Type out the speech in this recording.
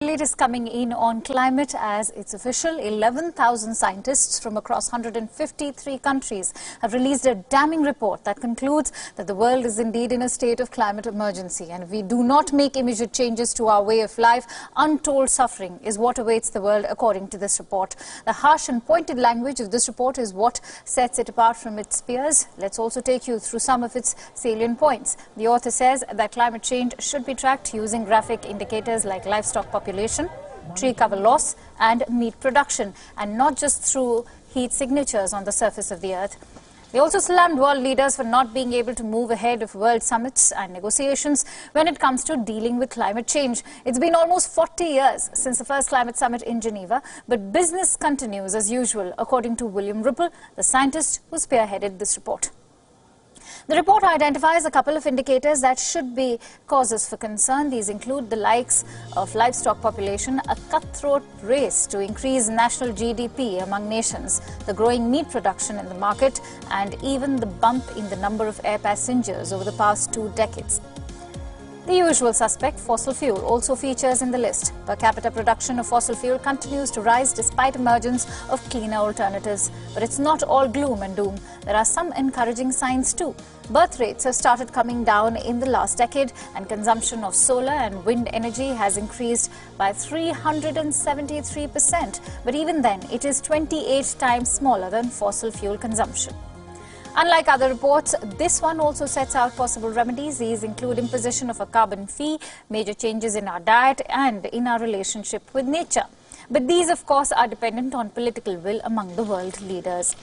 latest coming in on climate as it's official. 11,000 scientists from across 153 countries have released a damning report that concludes that the world is indeed in a state of climate emergency. And if we do not make immediate changes to our way of life, untold suffering is what awaits the world, according to this report. The harsh and pointed language of this report is what sets it apart from its peers. Let's also take you through some of its salient points. The author says that climate change should be tracked using graphic indicators like livestock population, tree cover loss and meat production, and not just through heat signatures on the surface of the earth. They also slammed world leaders for not being able to move ahead of world summits and negotiations when it comes to dealing with climate change. It's been almost 40 years since the first climate summit in Geneva, but business continues as usual, according to William Ripple, the scientist who spearheaded this report. The report identifies a couple of indicators that should be causes for concern. These include the likes of livestock population, a cutthroat race to increase national GDP among nations, the growing meat production in the market, and even the bump in the number of air passengers over the past 2 decades. The usual suspect, fossil fuel, also features in the list. Per capita production of fossil fuel continues to rise despite emergence of cleaner alternatives. But it's not all gloom and doom. There are some encouraging signs too. Birth rates have started coming down in the last decade, and consumption of solar and wind energy has increased by 373%. But even then, it is 28 times smaller than fossil fuel consumption. Unlike other reports, this one also sets out possible remedies. These include imposition of a carbon fee, major changes in our diet and in our relationship with nature. But these, of course, are dependent on political will among the world leaders.